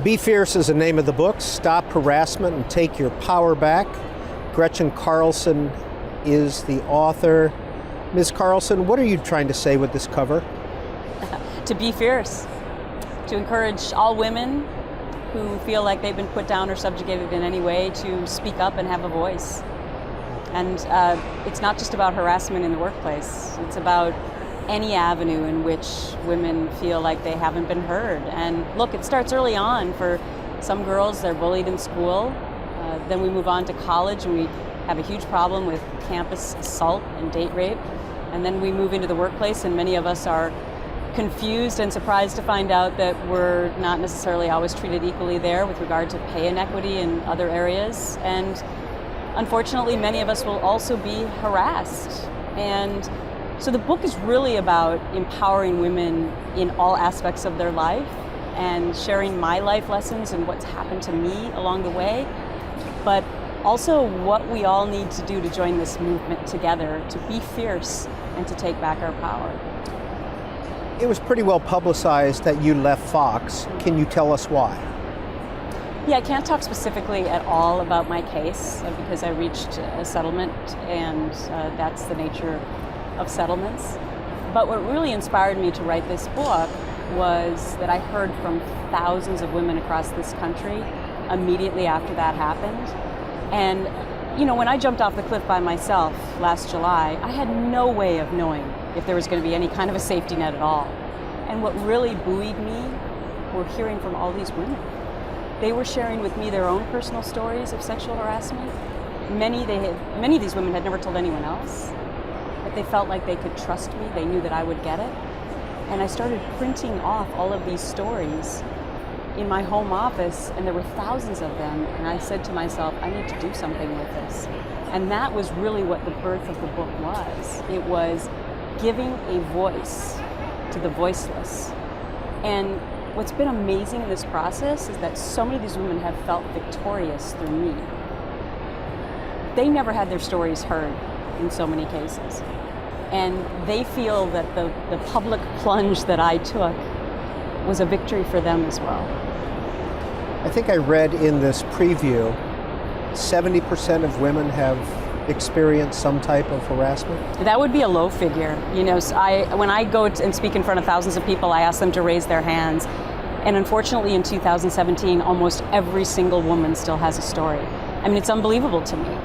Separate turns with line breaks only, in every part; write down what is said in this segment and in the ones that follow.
Be Fierce is the name of the book. Stop harassment and take your power back. Gretchen Carlson is the author. Ms. Carlson, what are you trying to say with this cover?
To be fierce, to encourage all women who feel like they've been put down or subjugated in any way to speak up and have a voice. And it's not just about harassment in the workplace. It's about any avenue in which women feel like they haven't been heard. And look, it starts early on. For some girls, they're bullied in school. Then we move on to college and we have a huge problem with campus assault and date rape. And then we move into the workplace and many of us are confused and surprised to find out that we're not necessarily always treated equally there with regard to pay inequity in other areas. And unfortunately, many of us will also be harassed. And so the book is really about empowering women in all aspects of their life and sharing my life lessons and what's happened to me along the way, but also what we all need to do to join this movement together, to be fierce and to take back our power.
It was pretty well publicized that you left Fox. Can you tell us why?
Yeah, I can't talk specifically at all about my case because I reached a settlement and that's the nature of settlements. But what really inspired me to write this book was that I heard from thousands of women across this country immediately after that happened. And you know, when I jumped off the cliff by myself last July, I had no way of knowing if there was going to be any kind of a safety net at all. And what really buoyed me were hearing from all these women. They were sharing with me their own personal stories of sexual harassment. Many of these women had never told anyone else, but they felt like they could trust me. They knew that I would get it. And I started printing off all of these stories in my home office, and there were thousands of them. And I said to myself, I need to do something with this. And that was really what the birth of the book was. It was giving a voice to the voiceless. And what's been amazing in this process is that so many of these women have felt victorious through me. They never had their stories heard in so many cases. And they feel that the public plunge that I took was a victory for them as well.
I think I read in this preview, 70% of women have experienced some type of harassment?
That would be a low figure. You know, so when I go and speak in front of thousands of people, I ask them to raise their hands. And unfortunately, in 2017, almost every single woman still has a story. I mean, it's unbelievable to me.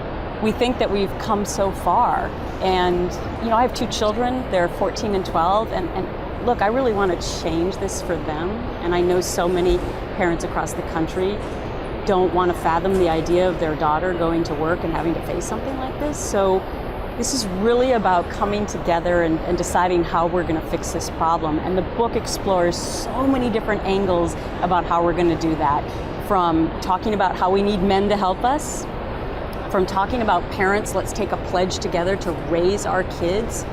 We think that we've come so far. And, you know, I have two children. They're 14 and 12. And look, I really want to change this for them. And I know so many parents across the country don't want to fathom the idea of their daughter going to work and having to face something like this. So this is really about coming together and deciding how we're going to fix this problem. And the book explores so many different angles about how we're going to do that. From talking about how we need men to help us, from talking about parents, let's take a pledge together to raise our kids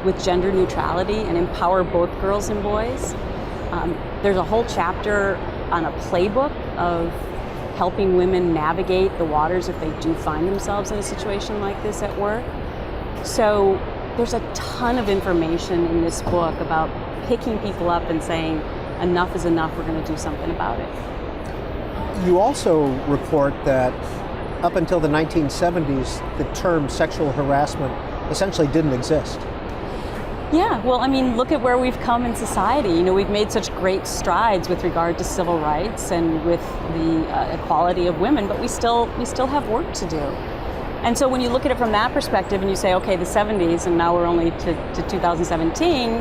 with gender neutrality and empower both girls and boys. There's a whole chapter on a playbook of helping women navigate the waters if they do find themselves in a situation like this at work. So there's a ton of information in this book about picking people up and saying, enough is enough, we're going to do something about it.
You also report that up until the 1970s, the term sexual harassment essentially didn't exist.
Yeah, well, I mean, look at where we've come in society. You know, we've made such great strides with regard to civil rights and with the equality of women, but we still have work to do. And so when you look at it from that perspective and you say, okay, the 70s, and now we're only to 2017,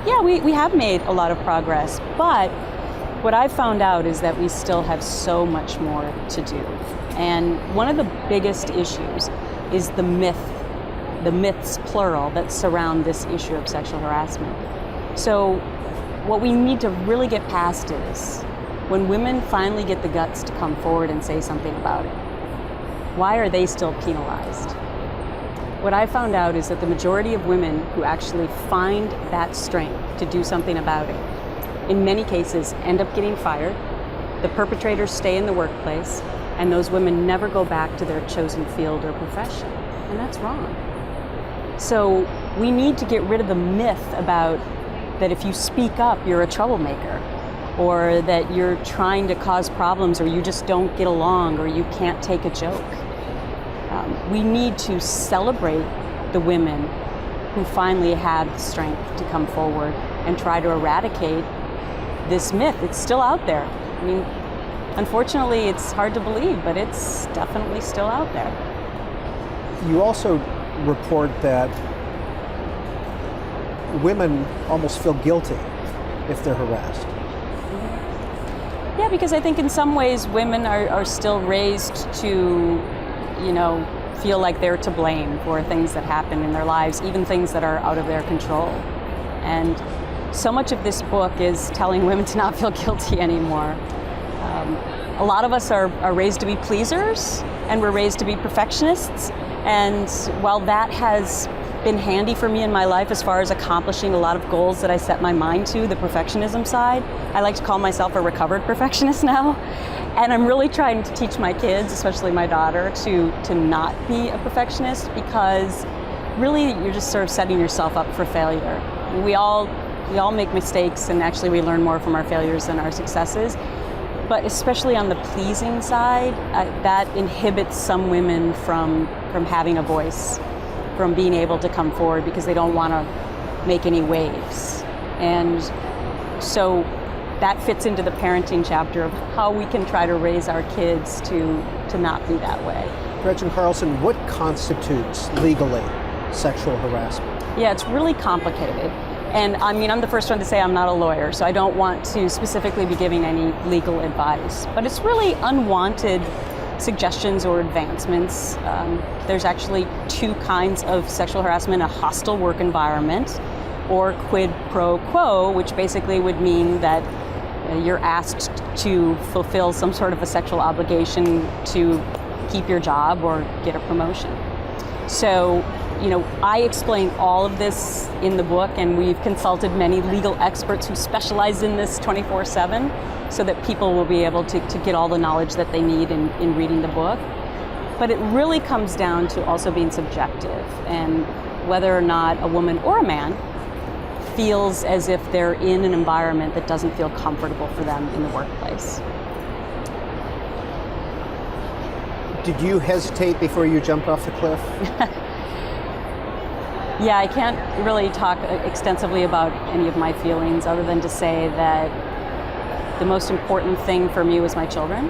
yeah, we have made a lot of progress. But what I've found out is that we still have so much more to do. And one of the biggest issues is the myths, plural, that surround this issue of sexual harassment. So what we need to really get past is when women finally get the guts to come forward and say something about it, why are they still penalized? What I found out is that the majority of women who actually find that strength to do something about it, in many cases end up getting fired, the perpetrators stay in the workplace, and those women never go back to their chosen field or profession. And that's wrong. So we need to get rid of the myth about that if you speak up, you're a troublemaker. or that you're trying to cause problems, or you just don't get along, or you can't take a joke. We need to celebrate the women who finally have the strength to come forward and try to eradicate this myth. It's still out there. I mean, unfortunately, it's hard to believe, but it's definitely still out there.
You also report that women almost feel guilty if they're harassed.
Yeah, because I think in some ways women are still raised to, feel like they're to blame for things that happen in their lives, even things that are out of their control. And so much of this book is telling women to not feel guilty anymore. A lot of us are raised to be pleasers, and we're raised to be perfectionists. And while that has been handy for me in my life as far as accomplishing a lot of goals that I set my mind to, the perfectionism side, I like to call myself a recovered perfectionist now. And I'm really trying to teach my kids, especially my daughter, to not be a perfectionist, because really you're just sort of setting yourself up for failure. We all make mistakes, and actually we learn more from our failures than our successes. But especially on the pleasing side, that inhibits some women from having a voice, from being able to come forward, because they don't want to make any waves. And so that fits into the parenting chapter of how we can try to raise our kids to not be that way.
Gretchen Carlson, what constitutes legally sexual harassment?
Yeah, it's really complicated. And I mean, I'm the first one to say I'm not a lawyer, so I don't want to specifically be giving any legal advice. But it's really unwanted suggestions or advancements. There's actually two kinds of sexual harassment: a hostile work environment, or quid pro quo, which basically would mean that you're asked to fulfill some sort of a sexual obligation to keep your job or get a promotion. So, I explain all of this in the book, and we've consulted many legal experts who specialize in this 24/7, so that people will be able to get all the knowledge that they need in reading the book. But it really comes down to also being subjective, and whether or not a woman or a man feels as if they're in an environment that doesn't feel comfortable for them in the workplace.
Did you hesitate before you jumped off the cliff?
Yeah, I can't really talk extensively about any of my feelings, other than to say that the most important thing for me was my children,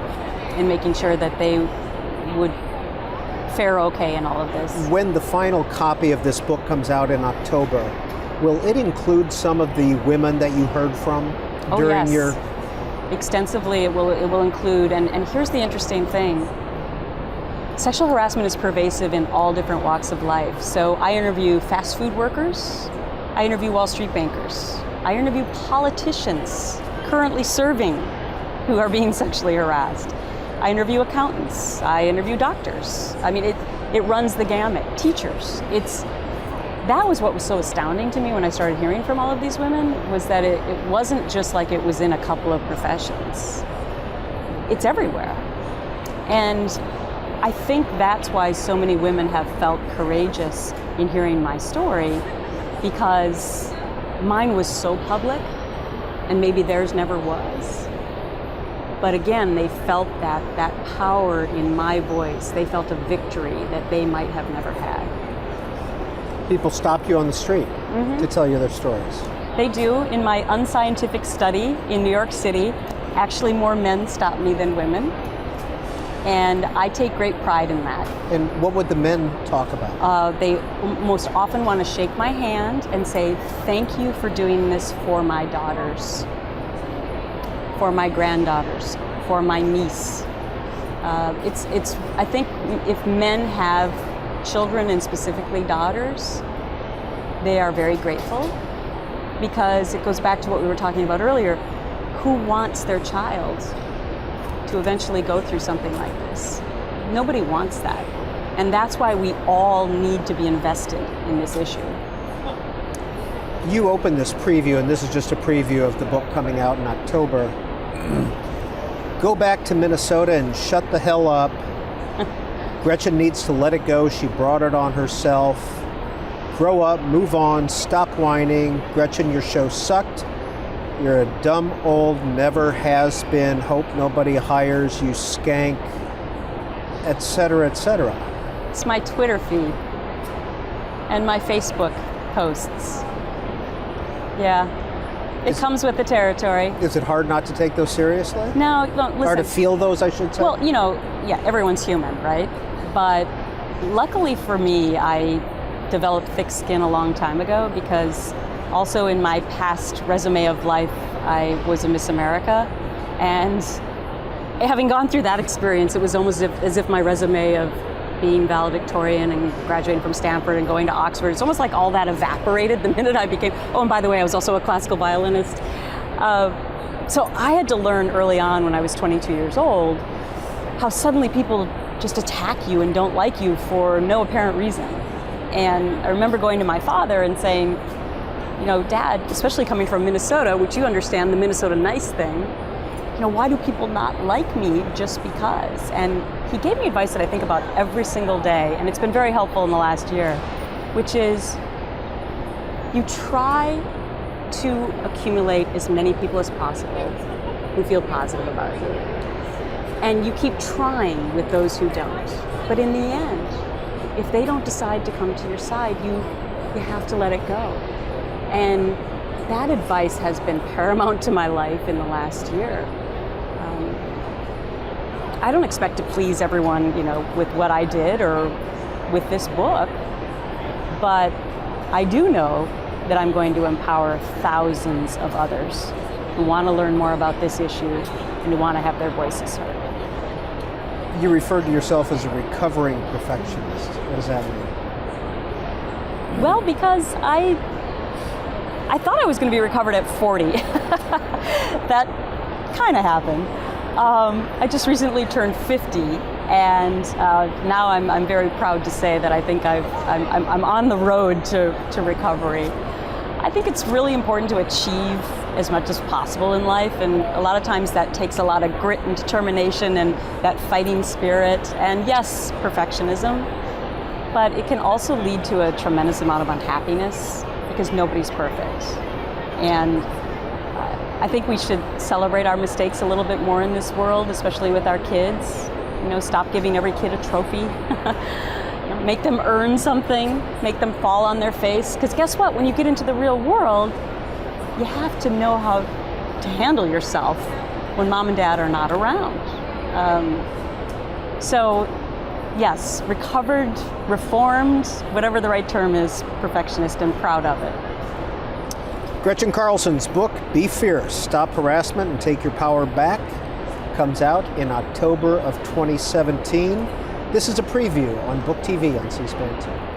and making sure that they would fare okay in all of this.
When the final copy of this book comes out in October, will it include some of the women that you heard from during your...
Extensively, it will include, and here's the interesting thing. Sexual harassment is pervasive in all different walks of life. So I interview fast food workers, I interview Wall Street bankers, I interview politicians currently serving who are being sexually harassed. I interview accountants, I interview doctors. I mean, it runs the gamut. Teachers. That was what was so astounding to me when I started hearing from all of these women, was that it wasn't just like it was in a couple of professions. It's everywhere. And I think that's why so many women have felt courageous in hearing my story, because mine was so public, and maybe theirs never was. But again, they felt that power in my voice. They felt a victory that they might have never had.
People stop you on the street to tell you their stories.
They do. In my unscientific study in New York City, actually more men stop me than women. And I take great pride in that.
And what would the men talk about?
They most often want to shake my hand and say, "Thank you for doing this for my daughters, for my granddaughters, for my niece." I think if men have children, and specifically daughters, they are very grateful, because it goes back to what we were talking about earlier. Who wants their child to eventually go through something like this? Nobody wants that. And that's why we all need to be invested in this issue.
You opened this preview, and this is just a preview of the book coming out in October. Go back to Minnesota and shut the hell up. Gretchen needs to let it go. She brought it on herself. Grow up, move on, stop whining. Gretchen, your show sucked. You're a dumb old, never has been, hope nobody hires you, skank, etc., etc.
It's my Twitter feed and my Facebook posts. Yeah, it comes with the territory.
Is it hard not to take those seriously?
No, listen.
Hard to feel those, I should say?
Well, yeah, everyone's human, right? But luckily for me, I developed thick skin a long time ago because also in my past resume of life, I was a Miss America. And having gone through that experience, it was almost as if my resume of being valedictorian and graduating from Stanford and going to Oxford, it's almost like all that evaporated the minute I became, oh, and by the way, I was also a classical violinist. So I had to learn early on when I was 22 years old how suddenly people just attack you and don't like you for no apparent reason. And I remember going to my father and saying, Dad, especially coming from Minnesota, which you understand the Minnesota nice thing, why do people not like me just because? And he gave me advice that I think about every single day, and it's been very helpful in the last year, which is you try to accumulate as many people as possible who feel positive about you. And you keep trying with those who don't. But in the end, if they don't decide to come to your side, you have to let it go. And that advice has been paramount to my life in the last year. I don't expect to please everyone, with what I did or with this book, but I do know that I'm going to empower thousands of others who want to learn more about this issue and who want to have their voices heard.
You referred to yourself as a recovering perfectionist. What does that mean?
Well, because I thought I was going to be recovered at 40. That kind of happened. I just recently turned 50, and now I'm very proud to say that I think I'm on the road to recovery. I think it's really important to achieve as much as possible in life, and a lot of times that takes a lot of grit and determination and that fighting spirit, and yes, perfectionism, but it can also lead to a tremendous amount of unhappiness because nobody's perfect. And I think we should celebrate our mistakes a little bit more in this world, especially with our kids. Stop giving every kid a trophy. Make them earn something, make them fall on their face. Because guess what? When you get into the real world, you have to know how to handle yourself when mom and dad are not around. So yes, recovered, reformed, whatever the right term is, perfectionist, and proud of it.
Gretchen Carlson's book, Be Fierce, Stop Harassment and Take Your Power Back, comes out in October of 2017. This is a preview on Book TV on C-SPAN 2.